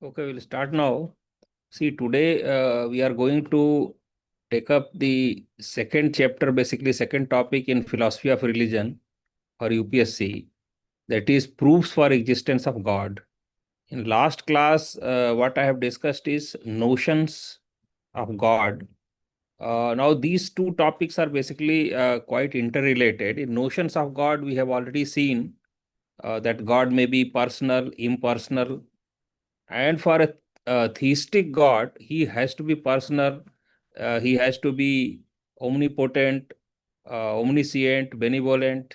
Okay, we'll start now. See, today we are going to take up the second chapter, basically second topic in philosophy of religion or UPSC, that is proofs for existence of God. In last class, what I have discussed is notions of God. Now, these two topics are basically quite interrelated. In notions of God, we have already seen that God may be personal, impersonal, and for a theistic God, he has to be personal, he has to be omnipotent, omniscient, benevolent,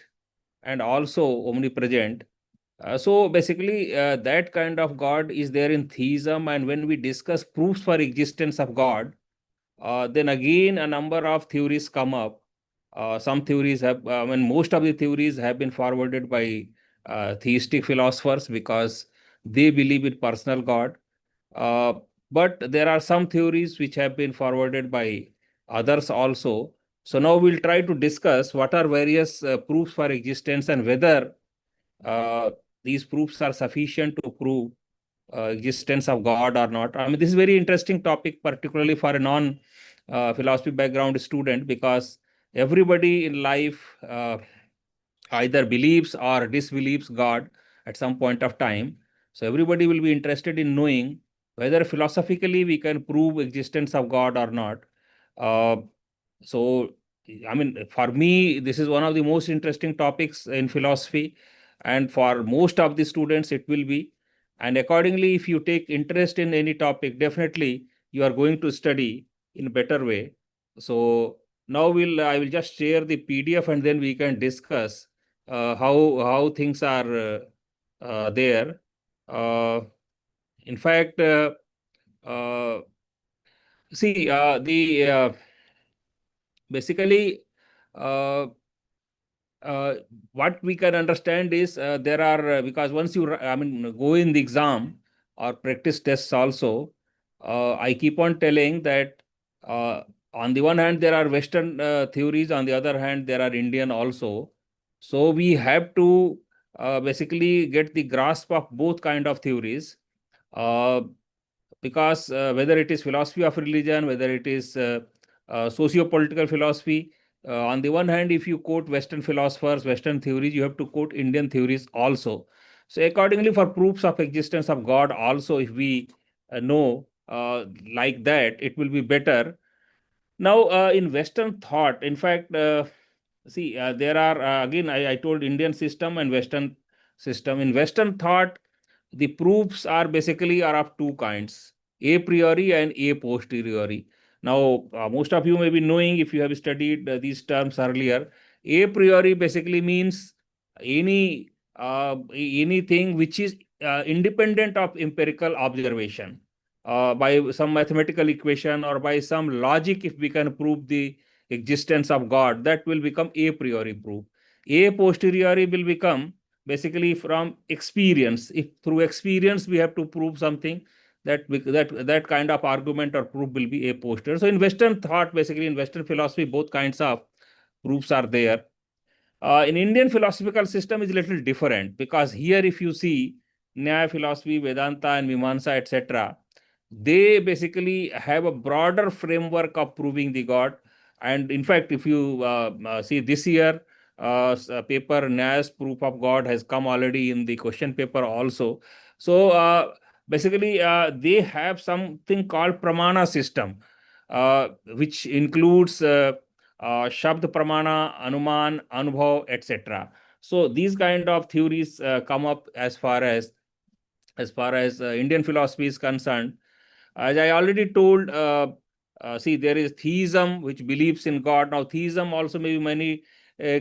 and also omnipresent. So basically, that kind of God is there in theism. And when we discuss proofs for existence of God, then again a number of theories come up. Some theories have, most of the theories have been forwarded by theistic philosophers because they believe in personal God. uh, but there are some theories which have been forwarded by others also. So now we'll try to discuss what are various proofs for existence and whether uh, these proofs are sufficient to prove existence of God or not. This is a very interesting topic, particularly for a non philosophy background student, because everybody in life either believes or disbelieves God at some point of time. So everybody will be interested in knowing whether philosophically we can prove existence of God or not. Uh, so, for me, this is one of the most interesting topics in philosophy, and for most of the students, it will be. And accordingly, if you take interest in any topic, definitely you are going to study in a better way. So now I will just share the PDF and then we can discuss how things are there. In fact, uh, see the basically uh, uh, what we can understand is there are because once you go in the exam or practice tests also, I keep on telling that uh, on the one hand there are Western theories, on the other hand there are Indian also. So we have to basically get the grasp of both kind of theories, uh, because whether it is philosophy of religion, whether it is socio-political philosophy, on the one hand, if you quote Western philosophers, Western theories, you have to quote Indian theories also. So accordingly, for proofs of existence of God also, if we know like that, it will be better. Now, in Western thought, in fact, see, there are, again, I told Indian system and Western system. In Western thought, the proofs are basically are of two kinds, a priori and a posteriori. Now, most of you may be knowing if you have studied these terms earlier. A priori basically means anything which is independent of empirical observation, by some mathematical equation or by some logic. If we can prove the existence of God, that will become a priori proof. A posteriori will become basically from experience. If through experience we have to prove something, that kind of argument or proof will be a posterior. So in Western thought, basically in Western philosophy, both kinds of proofs are there. In Indian philosophical system is a little different, because here if you see Nyaya philosophy, Vedanta and Mimamsa, etc., they basically have a broader framework of proving the God. And in fact, if you see this year, paper Nyaya's proof of God has come already in the question paper also. So basically, they have something called Pramana system, which includes Shabd Pramana, Anuman, Anubhav, etc. So these kind of theories come up as far as Indian philosophy is concerned. As I already told, see, there is theism which believes in God. Now, theism also may be many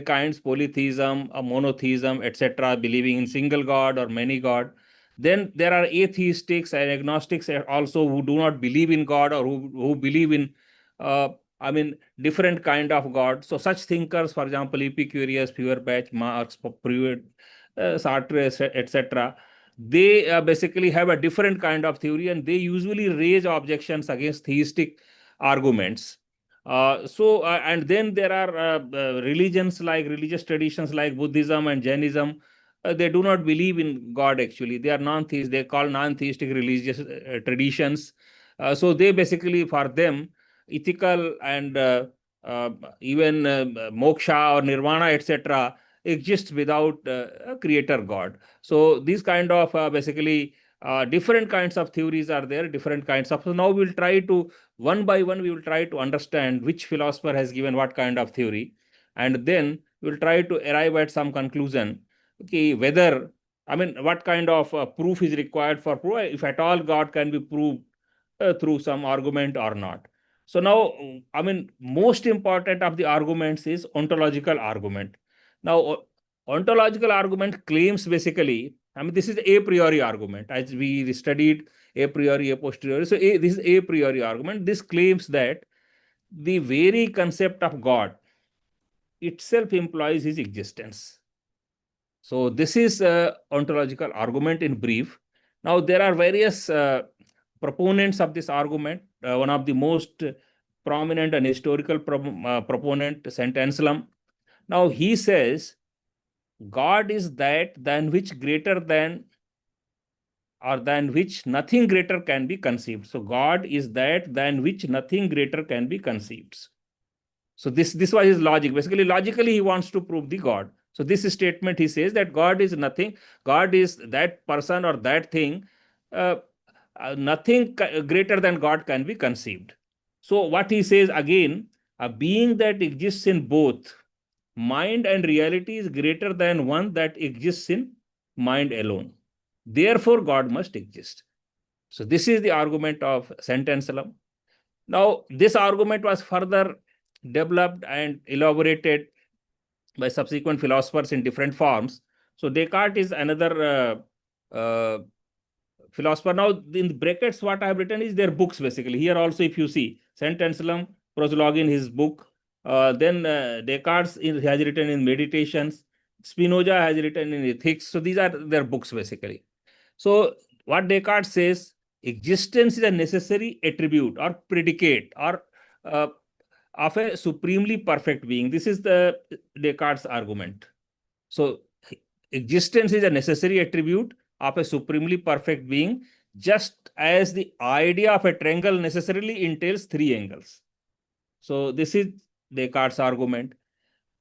kinds: polytheism, monotheism, etc., believing in single God or many God. Then there are atheistics and agnostics also who do not believe in God, or who believe in, uh, different kind of God. So such thinkers, for example, Epicurus, Feuerbach, Marx, Pruitt, Sartre, etc., they basically have a different kind of theory, and they usually raise objections against theistic arguments. And then there are religions, like religious traditions like Buddhism and Jainism. they do not believe in God actually. They are non-theists. They call non-theistic religious traditions. So they basically, for them, ethical and uh, even moksha or nirvana, etc., exists without a creator God. So these kind of basically different kinds of theories are there, different kinds of. So now we'll try to, one by one, we will try to understand which philosopher has given what kind of theory, and then we'll try to arrive at some conclusion. Okay, whether, I mean, what kind of proof is required for proof, if at all God can be proved through some argument or not. So now, I mean, most important of the arguments is ontological argument. Now, ontological argument claims basically, I mean, this is a priori argument, as we studied a priori, a posteriori. So this is a priori argument. This claims that the very concept of God itself implies his existence. So this is ontological argument in brief. Now there are various proponents of this argument. One of the most prominent and historical proponent, Saint Anselm. Now he says God is that than which greater than, or than which nothing greater can be conceived. So God is that than which nothing greater can be conceived. So this was his logic. Basically, logically, he wants to prove the God. So this statement, he says that God is nothing. God is that person or that thing. Uh, Nothing greater than God can be conceived. So what he says again, a being that exists in both mind and reality is greater than one that exists in mind alone. Therefore, God must exist. So this is the argument of Saint Anselm. Now, this argument was further developed and elaborated by subsequent philosophers in different forms. So Descartes is another philosopher. Now, in brackets, what I have written is their books basically. Here also, if you see, Saint Anselm, Proslogue in his book, then Descartes has written in Meditations, Spinoza has written in Ethics. So these are their books basically. So what Descartes says, existence is a necessary attribute or predicate or uh, of a supremely perfect being. This is the Descartes argument. So existence is a necessary attribute of a supremely perfect being, just as the idea of a triangle necessarily entails three angles. So this is Descartes' argument.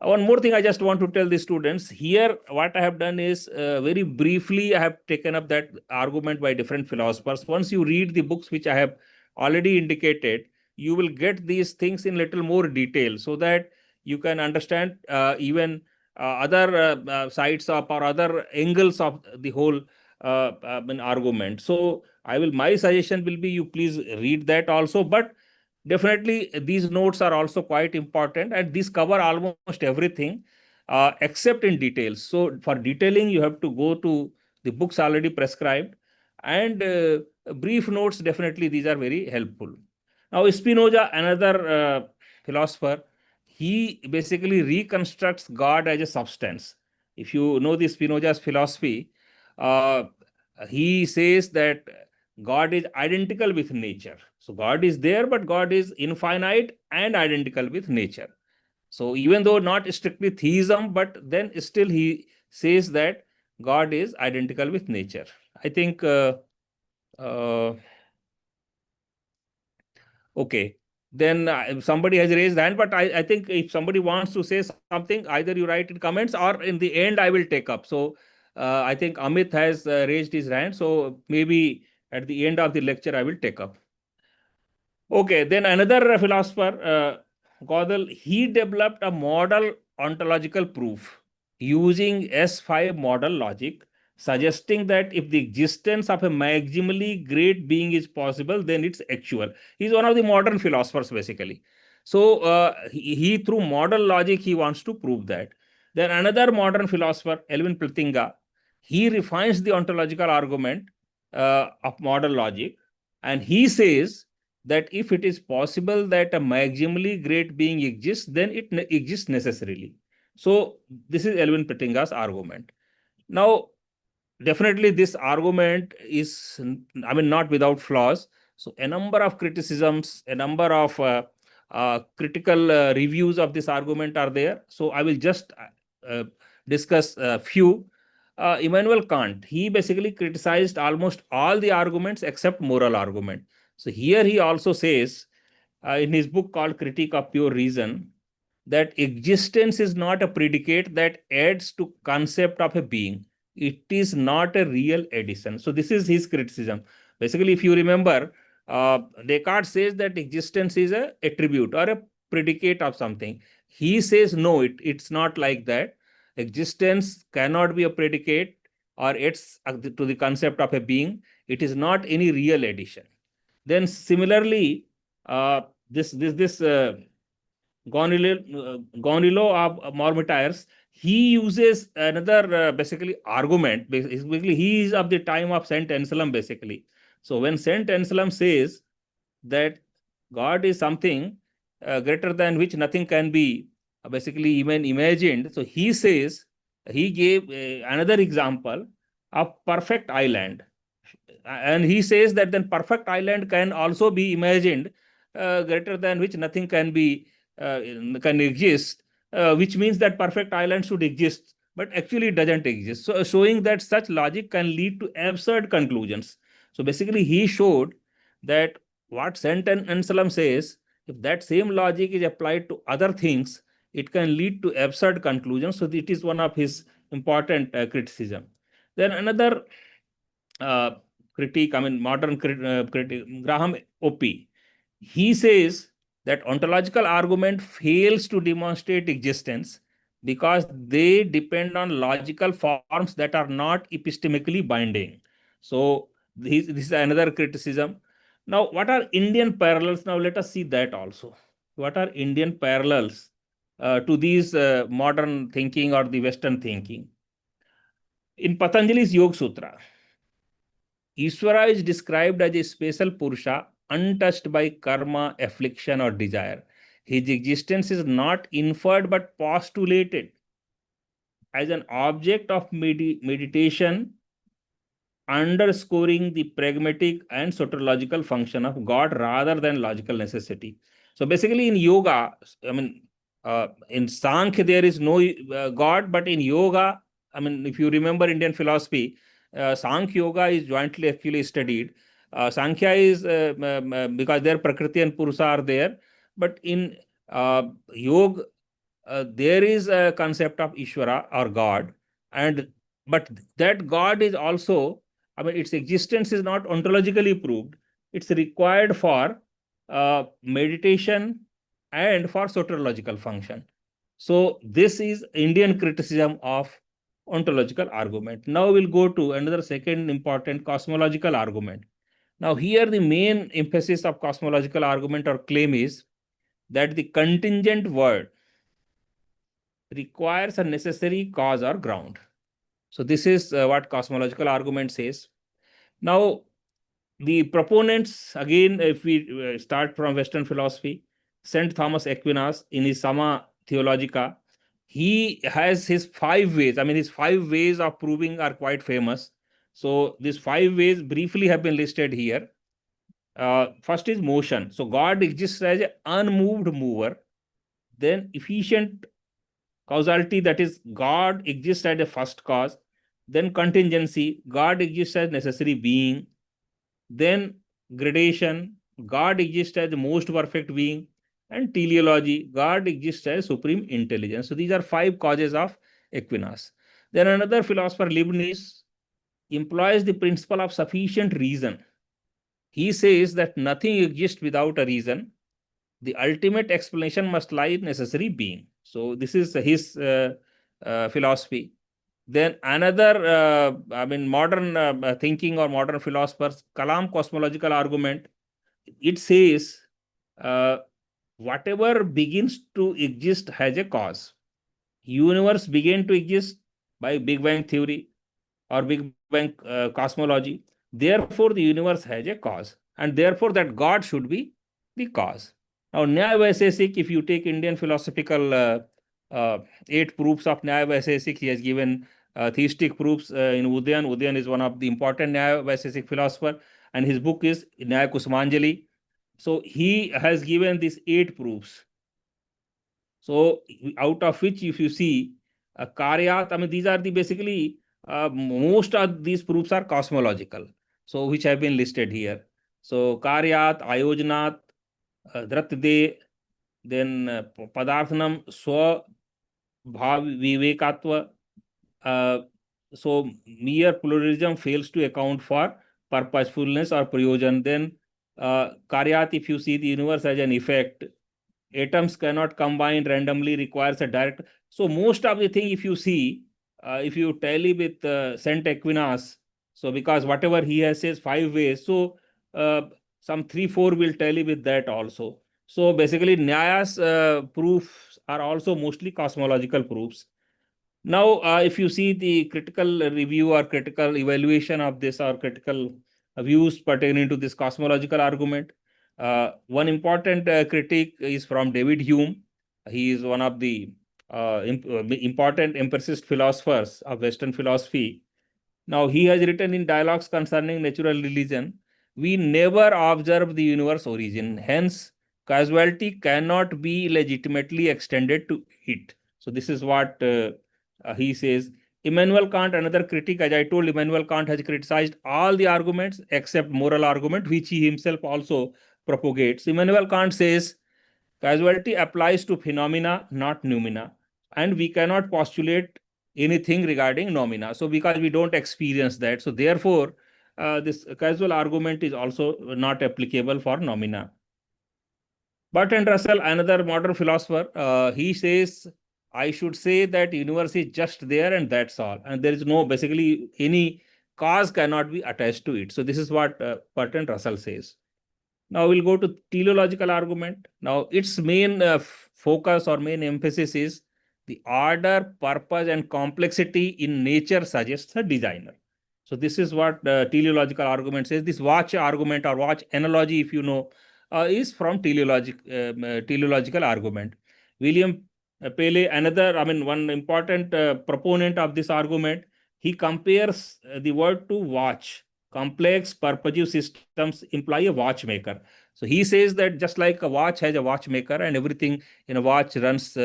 One more thing I just want to tell the students here, what I have done is very briefly, I have taken up that argument by different philosophers. Once you read the books which I have already indicated, you will get these things in little more detail so that you can understand even other sides of or other angles of the whole argument. So my suggestion will be you please read that also, but definitely these notes are also quite important and these cover almost everything except in details. So for detailing, you have to go to the books already prescribed, and brief notes, definitely these are very helpful. Now, Spinoza, another philosopher, he basically reconstructs God as a substance. If you know the Spinoza's philosophy, uh, he says that God is identical with nature. So God is there, but God is infinite and identical with nature. So even though not strictly theism, but then still he says that God is identical with nature. I think uh, okay. Then somebody has raised hand, but I think if somebody wants to say something, either you write in comments or in the end I will take up. So I think Amit has raised his hand. So maybe at the end of the lecture, I will take up. Okay, then another philosopher, Gopal, he developed a model ontological proof using S5 model logic, suggesting that if the existence of a maximally great being is possible, then it's actual. He's one of the modern philosophers, basically. So he through model logic, he wants to prove that. Then another modern philosopher, Elvin Plantinga, he refines the ontological argument of model logic, and he says that if it is possible that a maximally great being exists, then it exists necessarily. So this is Elvin Plantinga's argument. Now, definitely this argument is, I mean, not without flaws. So a number of criticisms, a number of critical reviews of this argument are there. So I will just discuss a few. Immanuel Kant, he basically criticized almost all the arguments except moral argument. So here he also says in his book called Critique of Pure Reason that existence is not a predicate that adds to concept of a being. It is not a real addition. So this is his criticism. Basically, if you remember, Descartes says that existence is a attribute or a predicate of something. He says no, it's not like that. Existence cannot be a predicate or adds to the concept of a being. It is not any real addition. Then similarly, this Gonilo of Marmotiers, he uses another basically argument. Basically, he is of the time of Saint Anselm. Basically, so when Saint Anselm says that God is something greater than which nothing can be basically even imagined, so he says he gave another example of perfect island, and he says that then perfect island can also be imagined greater than which nothing can be can exist, which means that perfect island should exist, but actually it doesn't exist. So showing that such logic can lead to absurd conclusions. So basically he showed that what Saint Anselm says, if that same logic is applied to other things, it can lead to absurd conclusions. So it is one of his important criticism. Then another uh, critique, I mean, modern critique, Graham O.P. He says that ontological argument fails to demonstrate existence because they depend on logical forms that are not epistemically binding. So this is another criticism. Now, what are Indian parallels? Now, let us see that also. What are Indian parallels to these modern thinking or the Western thinking? In Patanjali's Yoga Sutra, Ishvara is described as a special Purusha untouched by karma, affliction, or desire. His existence is not inferred but postulated as an object of meditation, underscoring the pragmatic and soteriological function of God rather than logical necessity. So basically, in yoga, I mean, in Sankhya, there is no God, but in yoga, I mean, if you remember Indian philosophy, Sankhya Yoga is jointly actually studied. Sankhya is because there Prakriti and Purusa are there, but in yoga, there is a concept of Ishvara or God, and but that God is also, I mean, its existence is not ontologically proved. It's required for meditation and for soteriological function. So this is Indian criticism of ontological argument. Now we'll go to another second important cosmological argument. Now here the main emphasis of cosmological argument or claim is that the contingent world requires a necessary cause or ground. So this is what cosmological argument says. Now, the proponents, again, if we start from Western philosophy, St. Thomas Aquinas in his Summa Theologica, he has his 5 ways. I mean, his 5 ways of proving are quite famous. So these 5 ways briefly have been listed here. First is motion. So God exists as an unmoved mover. Then efficient causality, that is, God exists as a first cause. Then contingency, God exists as necessary being. Then gradation, God exists as the most perfect being. And teleology, God exists as supreme intelligence. So these are 5 causes of Aquinas. Then another philosopher, Leibniz, employs the principle of sufficient reason. He says that nothing exists without a reason. The ultimate explanation must lie in necessary being. So this is his philosophy. Then another, I mean, modern thinking or modern philosophers, Kalam cosmological argument, it says whatever begins to exist has a cause. Universe began to exist by Big Bang theory or Big Bang cosmology. Therefore, the universe has a cause, and therefore that God should be the cause. Now, Nyaya Vaisesik, if you take Indian philosophical 8 proofs of Nyaya Vaisesik, he has given theistic proofs in Udayan. Udayan is one of the important Nyaya Vaisesik philosopher, and his book is Nyaya Kusumanjali. So he has given these 8 proofs. So out of which, if you see Karyat, I mean, these are the basically most of these proofs are cosmological, so which have been listed here. So Karyat, Ayojnat, Dratde, then Padarthanam, Swa Bhav Vivekatva. Uh, so mere pluralism fails to account for purposefulness or prayojan. Then Karyat, if you see the universe as an effect, atoms cannot combine randomly, requires a direct. So most of the thing, if you see, if you tally with Saint Aquinas, so because whatever he has says 5 ways, so some 3 4 will tally with that also. So basically Nyaya's proofs are also mostly cosmological proofs. Now, if you see the critical review or critical evaluation of this, or critical views pertaining to this cosmological argument, one important critique is from David Hume. He is one of the important empiricist philosophers of Western philosophy. Now, he has written in Dialogues Concerning Natural Religion, we never observe the universe origin. Hence, causality cannot be legitimately extended to it. So, this is what he says. Immanuel Kant, another critic, as I told, Immanuel Kant has criticized all the arguments except moral argument, which he himself also propagates. Immanuel Kant says causality applies to phenomena, not noumena, and we cannot postulate anything regarding noumena. So, because we don't experience that, so therefore, this causal argument is also not applicable for noumena. Bertrand Russell, another modern philosopher, he says, I should say that universe is just there and that's all. And there is no, basically, any cause cannot be attached to it. So this is what Bertrand Russell says. Now we'll go to teleological argument. Now its main focus or main emphasis is the order, purpose, and complexity in nature suggests a designer. So this is what the teleological argument says. This watch argument or watch analogy, if you know, is from teleological argument. William Paley, another, one important proponent of this argument, he compares the word to watch. Complex purposive systems imply a watchmaker. So he says that just like a watch has a watchmaker and everything in a watch runs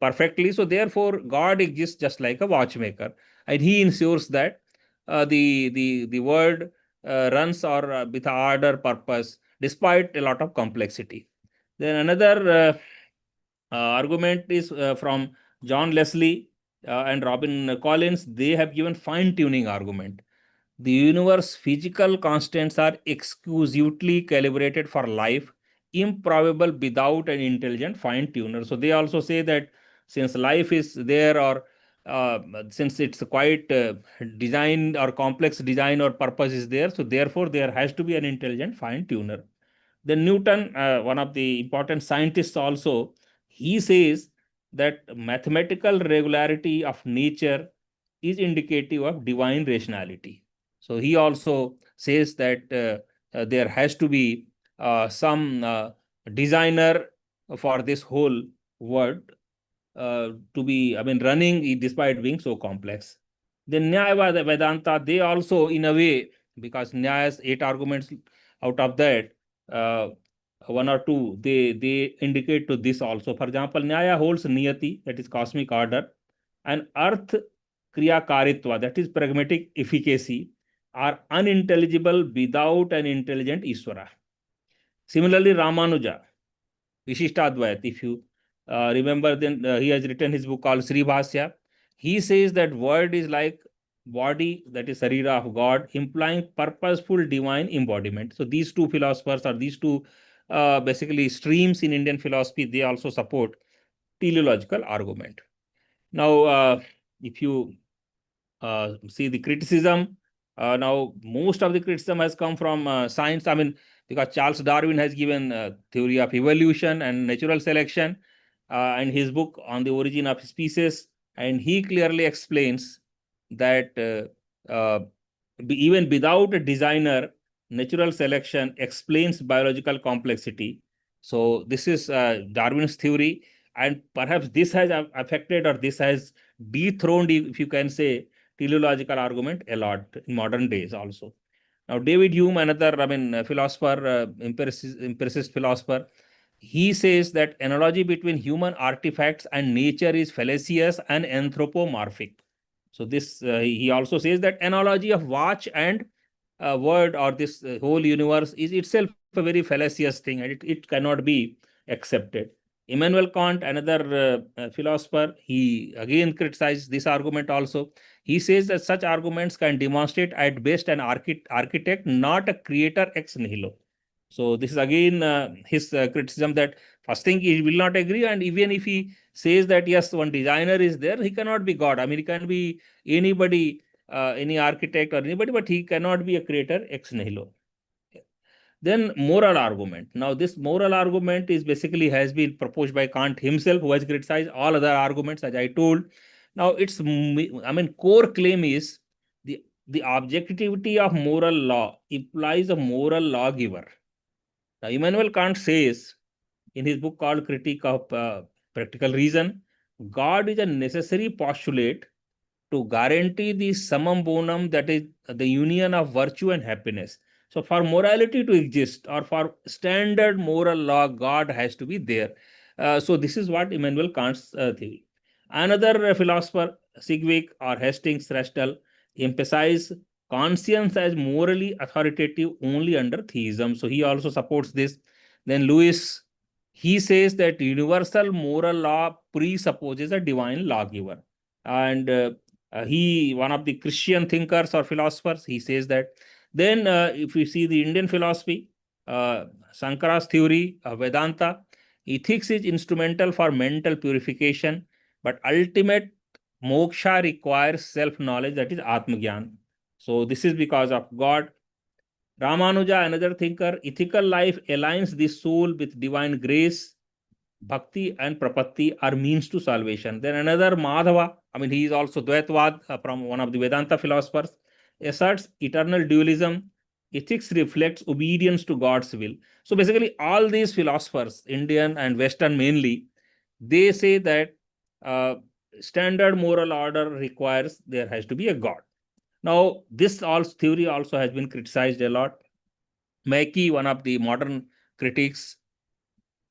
perfectly, so therefore God exists just like a watchmaker, and he ensures that the world runs or with order, purpose, despite a lot of complexity. Then another argument is from John Leslie and Robin Collins. They have given fine-tuning argument. The universe physical constants are exclusively calibrated for life, improbable without an intelligent fine-tuner. So they also say that since life is there, or since it's quite design or complex design or purpose is there, so therefore there has to be an intelligent fine-tuner. Then Newton, one of the important scientists also, he says that mathematical regularity of nature is indicative of divine rationality. So he also says that there has to be some designer for this whole world to be, running despite being so complex. Then Nyaya Vedanta, they also, in a way, because Nyaya's 8 arguments, out of that, uh, 1 or 2, they indicate to this also. For example, Nyaya holds Niyati, that is cosmic order, and Earth Kriya Karitva, that is pragmatic efficacy, are unintelligible without an intelligent Ishvara. Similarly, Ramanuja, Vishishtadvait, if you remember, then he has written his book called Sri Bhasya. He says that word is like body, that is Sarira of God, implying purposeful divine embodiment. So these two philosophers, or these two basically streams in Indian philosophy, they also support teleological argument. Now, if you see the criticism, now most of the criticism has come from science. Because Charles Darwin has given theory of evolution and natural selection and his book on the origin of species, and he clearly explains that even without a designer, natural selection explains biological complexity. So this is Darwin's theory, and perhaps this has affected, or this has dethroned, if you can say, teleological argument a lot in modern days also. Now, David Hume, another, philosopher, empiricist philosopher, he says that analogy between human artifacts and nature is fallacious and anthropomorphic. So this he also says that analogy of watch and word or this whole universe is itself a very fallacious thing, and it cannot be accepted. Immanuel Kant, another philosopher, he again criticized this argument also. He says that such arguments can demonstrate at best an architect, not a creator ex nihilo. So this is again his criticism, that first thing he will not agree, and even if he says that yes, one designer is there, he cannot be God. I mean, he can be anybody, any architect or anybody, but he cannot be a creator ex nihilo. Then moral argument. Now, this moral argument is basically has been proposed by Kant himself, who has criticized all other arguments, as I told. Now, I mean, core claim is the objectivity of moral law implies a moral lawgiver. Now, Immanuel Kant says in his book called Critique of Practical Reason, God is a necessary postulate to guarantee the summum bonum, that is the union of virtue and happiness. So, for morality to exist, or for standard moral law, God has to be there. So, this is what Immanuel Kant's theory. Another philosopher, Sigwig or Hastings Restall, emphasize conscience as morally authoritative only under theism. So, he also supports this. Then Lewis, he says that universal moral law presupposes a divine lawgiver. And one of the Christian thinkers or philosophers, he says that. Then, if we see the Indian philosophy, Shankara's theory, Vedanta, ethics is instrumental for mental purification, but ultimate moksha requires self-knowledge, that is Atmagyan. So this is because of God. Ramanuja, another thinker, ethical life aligns the soul with divine grace. Bhakti and Prapatti are means to salvation. Then another Madhava, I mean, he is also Dvaitavad from one of the Vedanta philosophers, asserts eternal dualism. Ethics reflects obedience to God's will. So basically, all these philosophers, Indian and Western mainly, they say that uh, standard moral order requires there has to be a God. Now, this also theory also has been criticized a lot. Mackey, one of the modern critics,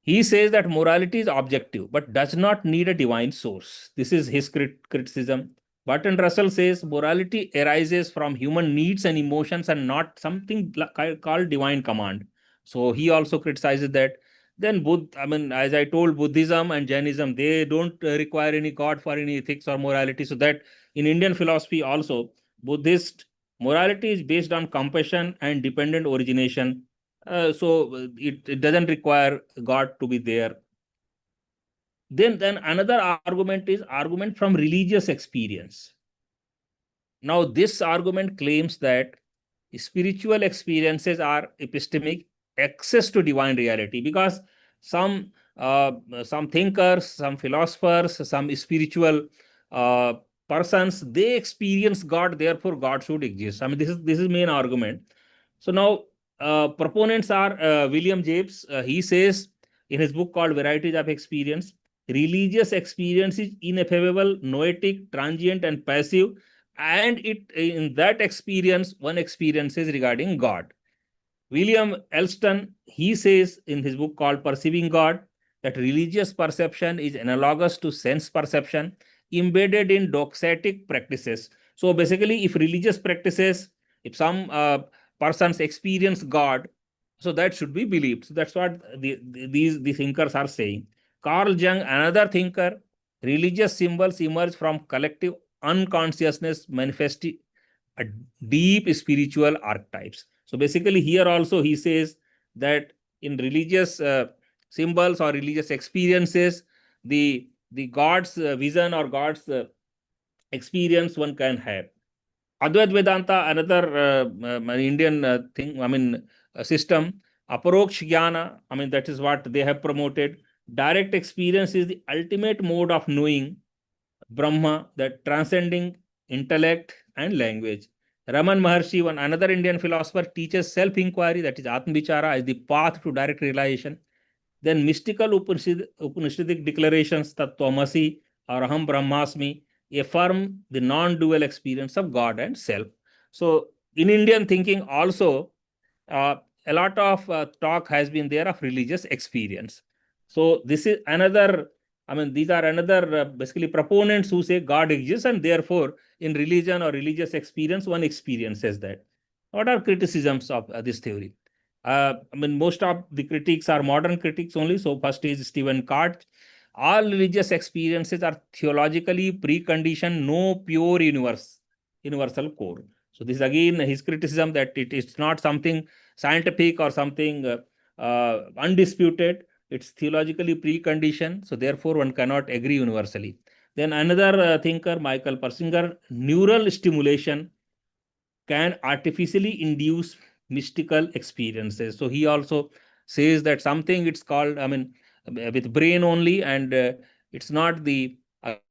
he says that morality is objective but does not need a divine source. This is his criticism. Bertrand Russell says morality arises from human needs and emotions and not something called divine command. So he also criticizes that. Then I mean, as I told, Buddhism and Jainism, they don't require any God for any ethics or morality. So that in Indian philosophy also, Buddhist morality is based on compassion and dependent origination. It doesn't require God to be there. Then another argument is argument from religious experience. Now, this argument claims that spiritual experiences are epistemic access to divine reality, because some some thinkers, some philosophers, some spiritual uh, persons, they experience God, therefore God should exist. I mean, this is main argument. So now proponents are William James. He says in his book called Varieties of Experience, religious experience is ineffable, noetic, transient, and passive, and it in that experience one experiences regarding God. William Elston, he says in his book called Perceiving God, that religious perception is analogous to sense perception embedded in doxatic practices. So basically, if religious practices, if some persons experience God, so that should be believed. So that's what the thinkers are saying. Carl Jung, another thinker, religious symbols emerge from collective unconsciousness manifesting a deep spiritual archetypes. So basically, here also he says that in religious symbols or religious experiences, the God's vision or God's experience one can have. Advait Vedanta, another Indian thing, I mean, system, Aparoksh Jnana, I mean, that is what they have promoted. Direct experience is the ultimate mode of knowing Brahma, that transcending intellect and language. Raman Maharshi, one another Indian philosopher, teaches self-inquiry, that is Atmavichara, as the path to direct realization. Then mystical Upanishadic declarations, Tattvamasi or Aham Brahmasmi, affirm the non-dual experience of God and self. So in Indian thinking also, a lot of talk has been there of religious experience. So this is another I mean, these are another basically proponents who say God exists, and therefore, in religion or religious experience, one experiences that. What are criticisms of this theory? I mean, most of the critics are modern critics only. So, first is Stephen Cart. All religious experiences are theologically preconditioned, no pure universal core. So, this is again his criticism that it is not something scientific or something undisputed. It's theologically preconditioned, so therefore one cannot agree universally. Then another thinker, Michael Persinger, neural stimulation can artificially induce mystical experiences. So he also says that something it's called, I mean, with brain only, and it's not the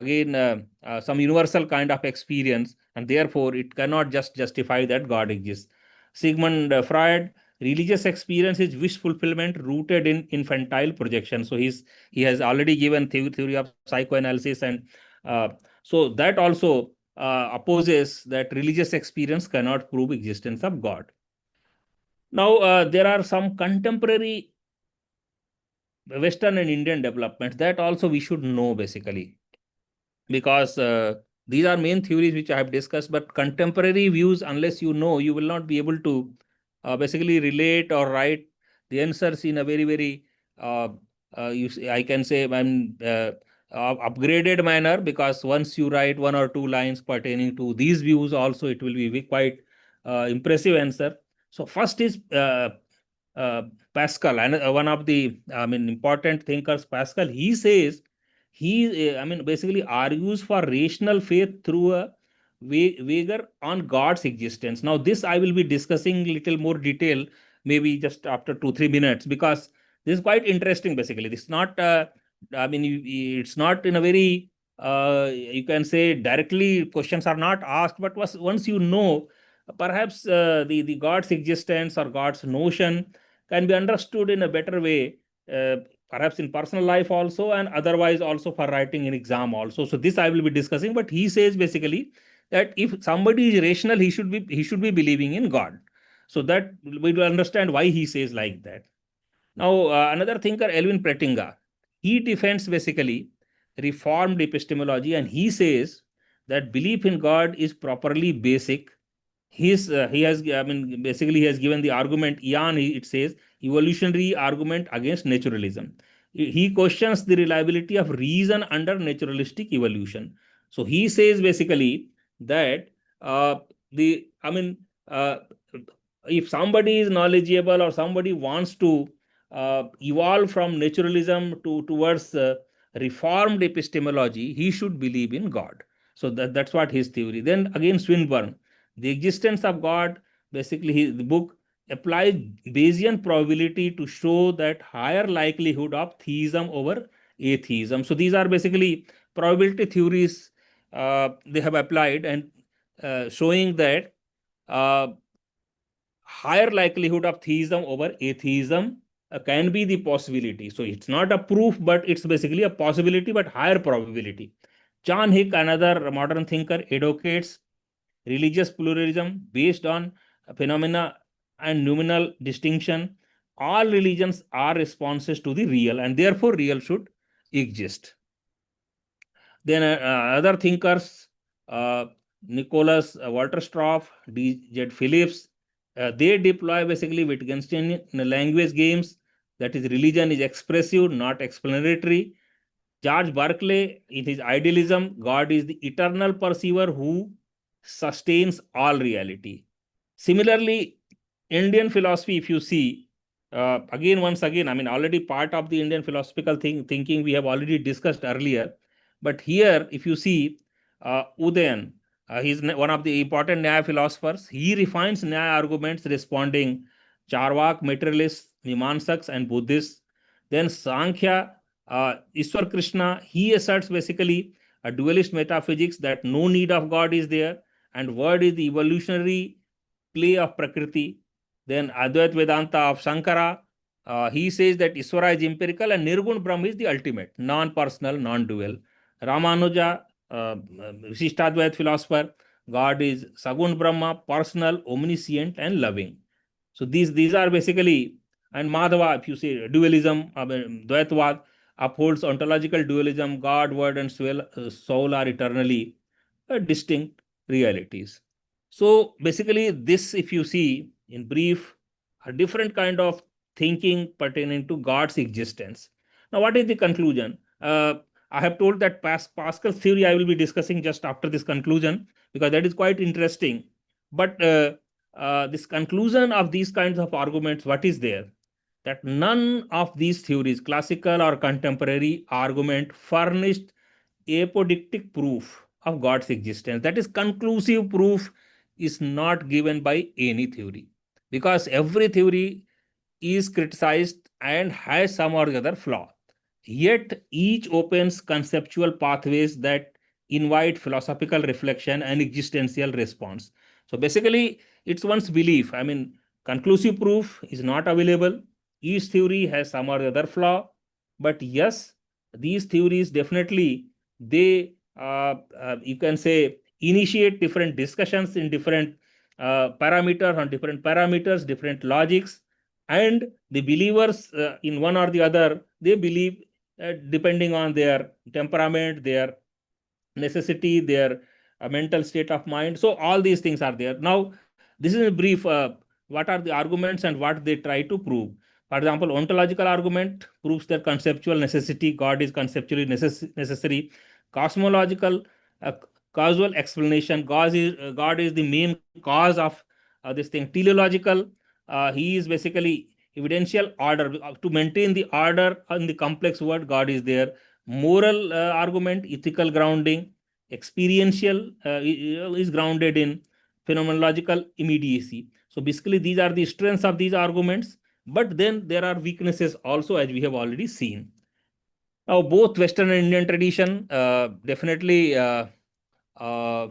again some universal kind of experience, and therefore it cannot just justify that God exists. Sigmund Freud, religious experience is wish fulfillment rooted in infantile projection. So he has already given theory of psychoanalysis, and uh, so that also opposes that religious experience cannot prove existence of God. Now, there are some contemporary Western and Indian developments that also we should know basically, because these are main theories which I have discussed, but contemporary views, unless you know, you will not be able to basically relate or write the answers in a very, uh, I can say, upgraded manner, because once you write one or two lines pertaining to these views, also it will be quite impressive answer. So, first is uh, Pascal, and one of the important thinkers, Pascal. He says I mean, basically argues for rational faith through a wager on God's existence. Now, this I will be discussing little more detail, maybe just after 2-3 minutes, because this is quite interesting. Basically, this is not. I mean, it's not in a very you can say directly questions are not asked, but once you know, perhaps the God's existence or God's notion can be understood in a better way, perhaps in personal life also, and otherwise also for writing an exam also. So this I will be discussing, but he says basically that if somebody is rational, he should be believing in God. So that we will understand why he says like that. Now, another thinker, Elvin Pretinga, he defends basically reformed epistemology, and he says that belief in God is properly basic. He has, I mean, basically he has given the argument, Ian, it says, evolutionary argument against naturalism. He questions the reliability of reason under naturalistic evolution. So he says basically that I mean, uh, if somebody is knowledgeable or somebody wants to evolve from naturalism towards reformed epistemology, he should believe in God. So that's what his theory. Then again, Swinburne, the existence of God, basically the book applies Bayesian probability to show that higher likelihood of theism over atheism. So these are basically probability theories they have applied, and showing that uh, higher likelihood of theism over atheism can be the possibility. So it's not a proof, but it's basically a possibility, but higher probability. John Hick, another modern thinker, advocates religious pluralism based on phenomena and nominal distinction. All religions are responses to the real, and therefore real should exist. Then other thinkers, uh, Nicholas Walterstrauf, D.Z. Phillips, they deploy basically Wittgenstein language games. That is, religion is expressive, not explanatory. George Berkeley, in his idealism, God is the eternal perceiver who sustains all reality. Similarly, Indian philosophy, if you see, once again, I mean, already part of the Indian philosophical thinking we have already discussed earlier. But here, if you see, Udayan, he's one of the important Nyaya philosophers. He refines Nyaya arguments responding Charvak, materialists, Mimansaks, and Buddhists. Then Sankhya, Ishwar Krishna, he asserts basically a dualist metaphysics that no need of God is there, and word is the evolutionary play of Prakriti. Then Advait Vedanta of Shankara, he says that Iswara is empirical and Nirgun Brahma is the ultimate, non-personal, non-dual. Ramanuja, Vishishtadvait philosopher, God is Sagun Brahma, personal, omniscient, and loving. So these are basically, and Madhava, if you say dualism, Dvaitavad, upholds ontological dualism, God, word, and soul are eternally distinct realities. So basically, this, if you see in brief, a different kind of thinking pertaining to God's existence. Now, what is the conclusion? I have told that Pascal's theory I will be discussing just after this conclusion, because that is quite interesting. But this conclusion of these kinds of arguments, what is there? That none of these theories, classical or contemporary argument, furnished apodictic proof of God's existence. That is, conclusive proof is not given by any theory, because every theory is criticized and has some or the other flaw. Yet each opens conceptual pathways that invite philosophical reflection and existential response. So basically, it's one's belief. I mean, conclusive proof is not available. Each theory has some or the other flaw. But yes, these theories definitely, they you can say, initiate different discussions in different parameters, on different parameters, different logics, and the believers in one or the other, they believe depending on their temperament, their necessity, their mental state of mind. So all these things are there. Now, this is a brief. What are the arguments and what they try to prove? For example, ontological argument proves that conceptual necessity, God is conceptually necessary. Cosmological causal explanation, God is the main cause of this thing. Teleological, he is basically evidential order. To maintain the order in the complex world, God is there. Moral argument, ethical grounding. Experiential is grounded in phenomenological immediacy. So basically, these are the strengths of these arguments, but then there are weaknesses also, as we have already seen. Now, both Western and Indian tradition definitely uh, uh,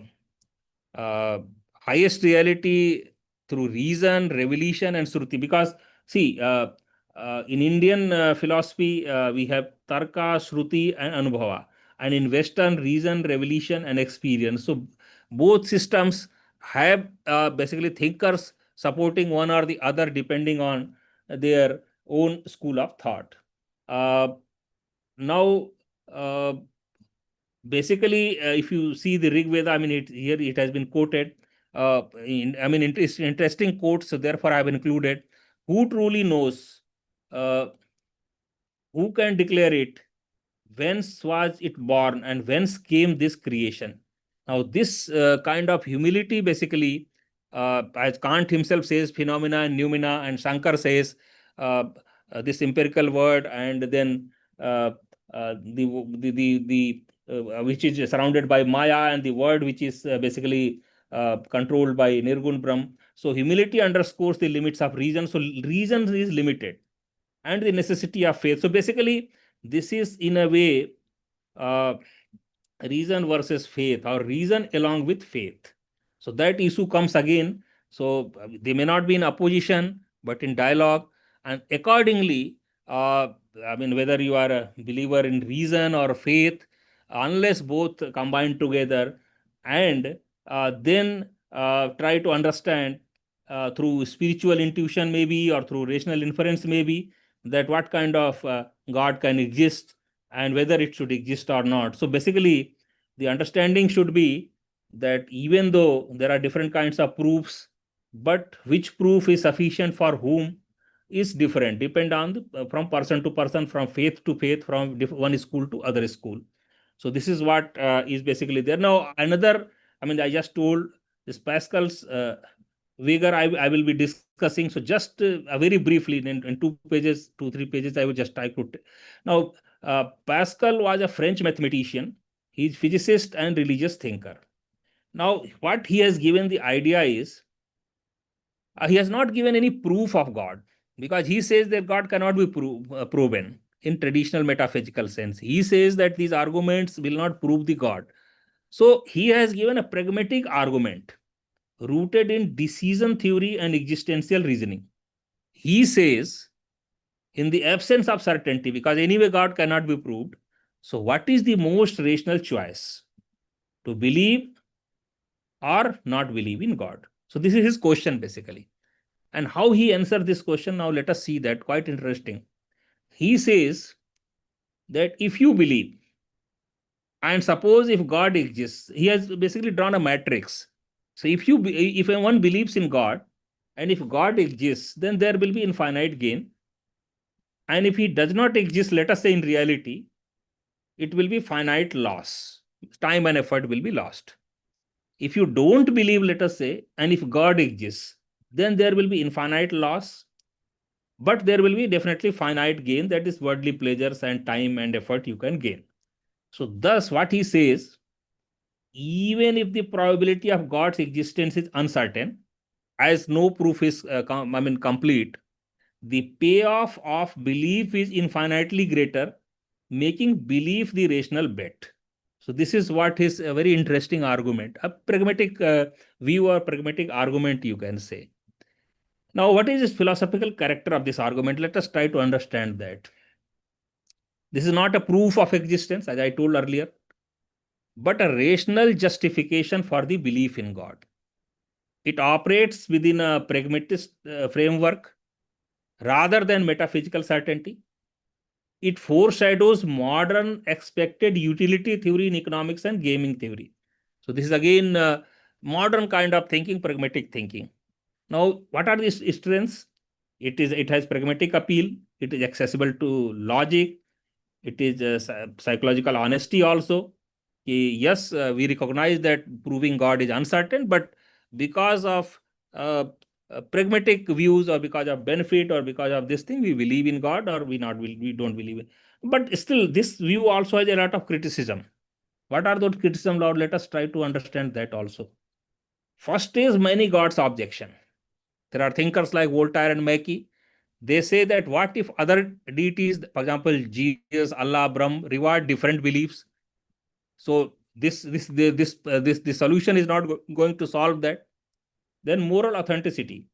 highest reality through reason, revelation, and Shruti. Because, see, in Indian philosophy, we have Tarka, Shruti, and Anubhava. And in Western, reason, revelation, and experience. So, both systems have basically thinkers supporting one or the other depending on their own school of thought. Uh, now, uh, basically, if you see the Rig Veda, I mean, here it has been quoted. I mean, interesting quotes. So therefore, I have included. Who truly knows? Uh, who can declare it? Whence was it born, and whence came this creation? Now, this kind of humility, basically, as Kant himself says, phenomena and noumena, and Shankar says this empirical word, and then the which is surrounded by Maya, and the word which is basically controlled by Nirgun Brahm. So, humility underscores the limits of reason. So, reason is limited, and the necessity of faith. So, basically, this is in a way uh, reason versus faith, or reason along with faith. So that issue comes again. So they may not be in opposition, but in dialogue. And accordingly, I mean, whether you are a believer in reason or faith, unless both combine together, and then try to understand through spiritual intuition, maybe, or through rational inference, maybe, that what kind of God can exist and whether it should exist or not. So basically, the understanding should be that even though there are different kinds of proofs, but which proof is sufficient for whom is different, depend on from person to person, from faith to faith, from one school to other school. So this is what is basically there. Now, another, I mean, I just told this Pascal's vigor, I will be discussing. So just very briefly, in 2 pages, 2, 3 pages, I will just try to. Now, Pascal was a French mathematician. He's physicist and religious thinker. Now, what he has given the idea is, he has not given any proof of God, because he says that God cannot be proven in traditional metaphysical sense. He says that these arguments will not prove the God. So he has given a pragmatic argument rooted in decision theory and existential reasoning. He says, in the absence of certainty, because anyway God cannot be proved, so what is the most rational choice? To believe or not believe in God? So this is his question basically. And how he answered this question, now let us see that, quite interesting. He says that if you believe, and suppose if God exists, he has basically drawn a matrix. So if one believes in God, and if God exists, then there will be infinite gain. And if he does not exist, let us say in reality, it will be finite loss. Time and effort will be lost. If you don't believe, let us say, and if God exists, then there will be infinite loss, but there will be definitely finite gain, that is worldly pleasures and time and effort you can gain. So, thus, what he says, even if the probability of God's existence is uncertain, as no proof is complete, the payoff of belief is infinitely greater, making belief the rational bet. So this is what is a very interesting argument, a pragmatic view or pragmatic argument, you can say. Now, what is this philosophical character of this argument? Let us try to understand that. This is not a proof of existence, as I told earlier, but a rational justification for the belief in God. It operates within a pragmatic framework rather than metaphysical certainty. It foreshadows modern expected utility theory in economics and gaming theory. So this is again modern kind of thinking, pragmatic thinking. Now, what are these strengths? It has pragmatic appeal. It is accessible to logic. It is psychological honesty also. Yes, we recognize that proving God is uncertain, but because of uh, pragmatic views, or because of benefit, or because of this thing, we believe in God, or we don't believe in. But still, this view also has a lot of criticism. What are those criticism, Lord? Let us try to understand that also. First is many gods objection. There are thinkers like Voltaire and Mackey. They say that what if other deities, for example, Jesus, Allah, Brahm, reward different beliefs? So this solution is not going to solve that. Then moral authenticity,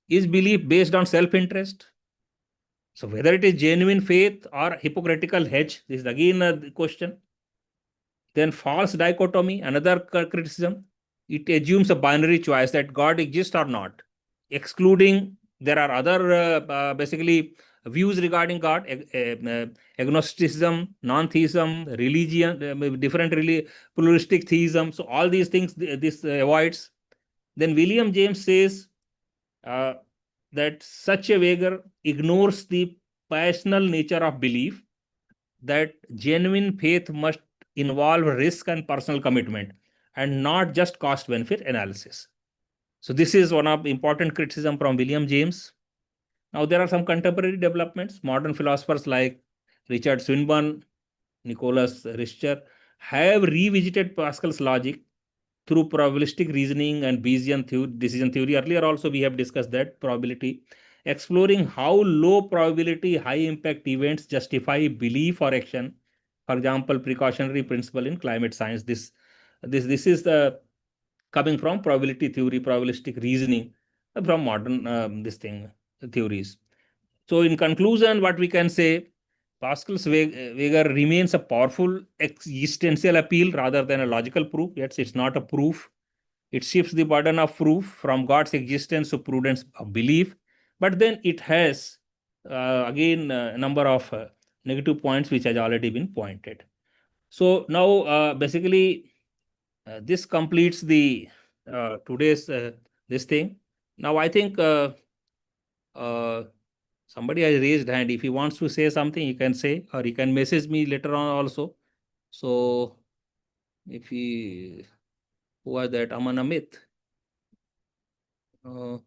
is belief based on self-interest? So whether it is genuine faith or hypocritical hedge, this is again a question. Then false dichotomy, another criticism. It assumes a binary choice that God exists or not, excluding there are other basically views regarding God, agnosticism, non-theism, religion, different pluralistic theism. So all these things this avoids. Then William James says uh, that such a wager ignores the passional nature of belief, that genuine faith must involve risk and personal commitment, and not just cost benefit analysis. So this is one of important criticism from William James. Now there are some contemporary developments. Modern philosophers like Richard Swinburne, Nicholas Richter have revisited Pascal's logic through probabilistic reasoning and Bayesian decision theory. Earlier also we have discussed that probability, exploring how low probability, high impact events justify belief or action. For example, precautionary principle in climate science. This is the coming from probability theory, probabilistic reasoning from modern this thing theories. So, in conclusion, what we can say, Pascal's wager remains a powerful existential appeal rather than a logical proof. Yet, it's not a proof. It shifts the burden of proof from God's existence to prudence of belief. But then it has, again, a number of negative points which has already been pointed. So, now basically, this completes the today's this thing. Now, I think uh, somebody has raised hand. If he wants to say something, he can say, or he can message me later on also. So if he, who was that? Aman Amit. Uh,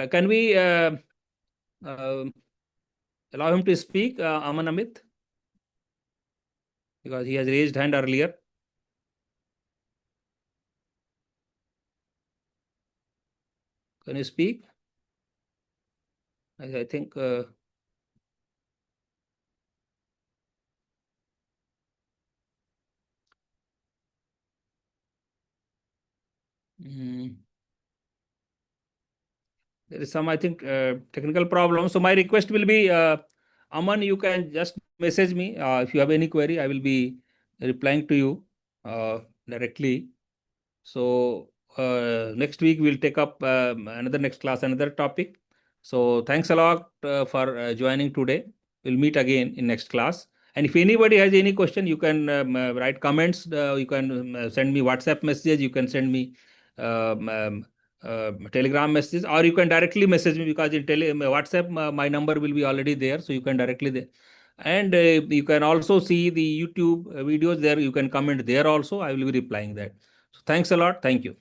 can we uh, allow him to speak, Aman Amit? Because he has raised hand earlier. Can you speak? I think. Mm, there is some, I think, technical problem. So my request will be, Aman, you can just message me if you have any query. I will be replying to you directly. So next week we'll take up another next class, another topic. So thanks a lot for joining today. We'll meet again in next class. And if anybody has any question, you can write comments. You can send me WhatsApp messages. You can send me Telegram messages, or you can directly message me, because in WhatsApp my number will be already there, so you can directly there. And you can also see the YouTube videos there. You can comment there also. I will be replying that. So thanks a lot. Thank you.